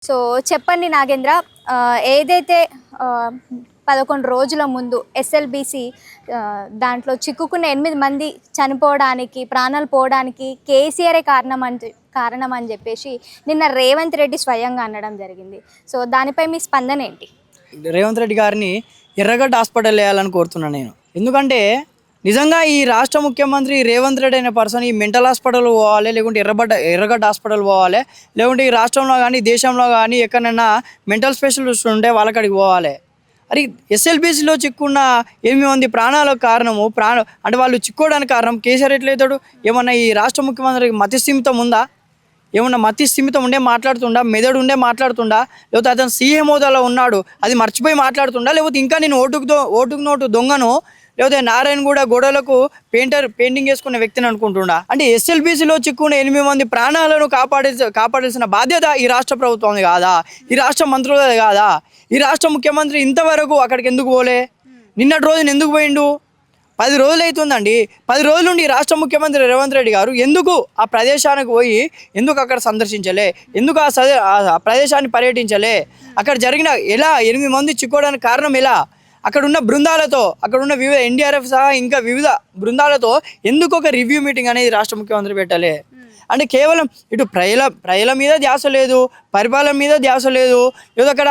So చెప్పండి నాగేంద్ర, ఏదైతే 11 రోజుల ముందు ఎస్ఎల్బిసి దాంట్లో చిక్కుకున్న 8 మంది చనిపోవడానికి, ప్రాణాలు పోవడానికి కేసీఆరే కారణం అని చెప్పేసి నిన్న రేవంత్ రెడ్డి స్వయంగా అనడం జరిగింది. సో దానిపై మీ స్పందన ఏంటి? రేవంత్ రెడ్డి గారిని ఎర్రగడ్డ హాస్పిటల్ వేయాలని కోరుతున్నాను నేను. ఎందుకంటే నిజంగా ఈ రాష్ట్ర ముఖ్యమంత్రి రేవంత్ రెడ్డి అనే పర్సన్ ఈ మెంటల్ హాస్పిటల్ పోవాలి, లేకుంటే ఎర్రగడ్డ హాస్పిటల్ పోవాలి, లేకుంటే ఈ రాష్ట్రంలో కానీ దేశంలో కానీ ఎక్కడైనా మెంటల్ స్పెషలిస్ట్ ఉంటే వాళ్ళకడికి పోవాలి. అది ఎస్ఎల్బిసిలో చిక్కున్న 8 మంది ప్రాణాలకు కారణము అంటే వాళ్ళు చిక్కోవడానికి కారణం కేసీఆర్ ఎట్లయితాడు? ఏమన్నా ఈ రాష్ట్ర ముఖ్యమంత్రికి మతి స్థిమితం ఉందా? ఏమన్నా మతి స్థిమితం ఉండే మాట్లాడుతుండా, మెదడు ఉండే మాట్లాడుతుండా, లేకపోతే అతను సీఎం హోదాలో ఉన్నాడు అది మర్చిపోయి మాట్లాడుతుండా, లేకపోతే ఇంకా నేను ఓటుకు నోటు దొంగను, లేకపోతే నారాయణగూడ గోడలకు పెయింటింగ్ వేసుకునే వ్యక్తిని అనుకుంటుండా? అంటే ఎస్ఎల్బిసిలో చిక్కున్న 8 మంది ప్రాణాలను కాపాడాల్సిన బాధ్యత ఈ రాష్ట్ర ప్రభుత్వం కాదా? ఈ రాష్ట్ర మంత్రులది కాదా? ఈ రాష్ట్ర ముఖ్యమంత్రి ఇంతవరకు అక్కడికి ఎందుకు పోలే? నిన్నటి రోజున ఎందుకు పోయిండు? 10 రోజులు అవుతుందండి. 10 రోజుల నుండి రాష్ట్ర ముఖ్యమంత్రి రేవంత్ రెడ్డి గారు ఎందుకు ఆ ప్రదేశానికి పోయి ఎందుకు అక్కడ సందర్శించలే? ఎందుకు ఆ ప్రదేశాన్ని పర్యటించలే? అక్కడ జరిగిన ఎలా 8 మంది చిక్కోవడానికి కారణం ఎలా? అక్కడ ఉన్న బృందాలతో, అక్కడ ఉన్న వివిధ ఎన్డీఆర్ఎఫ్ సహా ఇంకా వివిధ బృందాలతో ఎందుకు ఒక రివ్యూ మీటింగ్ అనేది రాష్ట్ర ముఖ్యమంత్రి పెట్టలే? అంటే కేవలం ఇటు ప్రజల మీద ధ్యాస లేదు, పరిపాలన మీద ధ్యాస లేదు, లేదా అక్కడ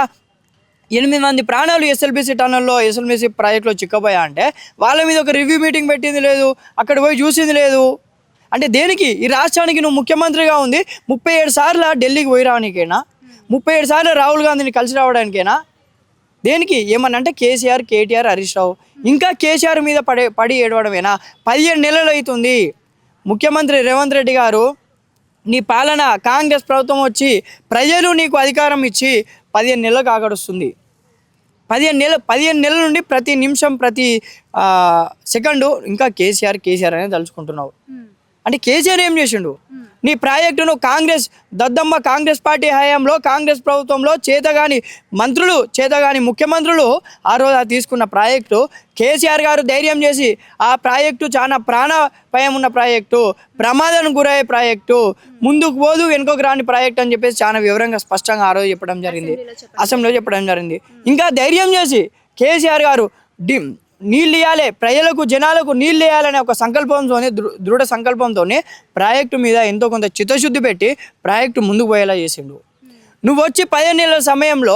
8 మంది ప్రాణాలు ఎస్ఎల్బిసి టన్నల్లో ఎస్ఎల్బిసి ప్రాజెక్టులో చిక్కపోయా అంటే వాళ్ళ మీద ఒక రివ్యూ మీటింగ్ పెట్టింది లేదు, అక్కడ పోయి చూసింది లేదు. అంటే దేనికి? ఈ రాష్ట్రానికి నువ్వు ముఖ్యమంత్రిగా ఉంది 37 సార్లు ఢిల్లీకి పోయి రావడానికేనా? 37 సార్లు రాహుల్ గాంధీని కలిసి రావడానికేనా? దేనికి? ఏమన్నా అంటే కేసీఆర్, కేటీఆర్, హరీష్ రావు ఇంకా కేసీఆర్ మీద పడి ఏడవడమేనా? 15 నెలలు అవుతుంది ముఖ్యమంత్రి రేవంత్ రెడ్డి గారు, నీ పాలన కాంగ్రెస్ ప్రభుత్వం వచ్చి ప్రజలు నీకు అధికారం ఇచ్చి 15 నెలలకు ఆగడుస్తుంది. 15 నెలల నుండి ప్రతి నిమిషం ప్రతి సెకండు ఇంకా కేసీఆర్ అనేది తలుచుకుంటున్నావు. అంటే కేసీఆర్ ఏం చేసిండు? నీ ప్రాజెక్టును కాంగ్రెస్ పార్టీ హయాంలో కాంగ్రెస్ ప్రభుత్వంలో చేతగాని మంత్రులు, చేతగాని ముఖ్యమంత్రులు ఆ రోజు తీసుకున్న ప్రాజెక్టు కేసీఆర్ గారు ధైర్యం చేసి ఆ ప్రాజెక్టు చాలా ప్రాణాపాయం ఉన్న ప్రాజెక్టు, ప్రమాదానికి గురయ్యే ప్రాజెక్టు, ముందుకు పోదు వెనుకకు రాని ప్రాజెక్టు అని చెప్పేసి చాలా వివరంగా స్పష్టంగా ఆ రోజు చెప్పడం జరిగింది, అసెంబ్లీలో చెప్పడం జరిగింది. ఇంకా ధైర్యం చేసి కేసీఆర్ గారు నీళ్ళు ఇవ్వాలి, ప్రజలకు జనాలకు నీళ్ళు ఇవ్వాలనే ఒక సంకల్పంతోనే, దృఢ సంకల్పంతోనే ప్రాజెక్టు మీద ఎంతో కొంత చిత్తశుద్ధి పెట్టి ప్రాజెక్టు ముందుకు పోయేలా చేసిండు. నువ్వు వచ్చి 15 నెలల సమయంలో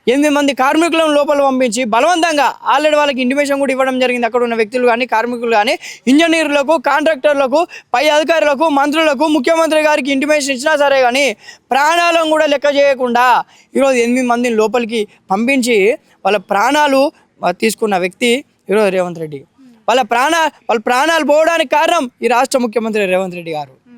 8 మంది కార్మికులను లోపల పంపించి బలవంతంగా ఆల్రెడీ వాళ్ళకి ఇంటిమేషన్ కూడా ఇవ్వడం జరిగింది. అక్కడ ఉన్న వ్యక్తులు కానీ, కార్మికులు కానీ, ఇంజనీర్లకు, కాంట్రాక్టర్లకు, పై అధికారులకు, మంత్రులకు, ముఖ్యమంత్రి గారికి ఇంటిమేషన్ ఇచ్చినా సరే కానీ ప్రాణాలను కూడా లెక్క చేయకుండా ఈరోజు 8 మందిని లోపలికి పంపించి వాళ్ళ ప్రాణాలు తీసుకున్న వ్యక్తి ఈరోజు రేవంత్ రెడ్డి. వాళ్ళ ప్రాణాలు పోవడానికి కారణం ఈ రాష్ట్ర ముఖ్యమంత్రి రేవంత్ రెడ్డి గారు.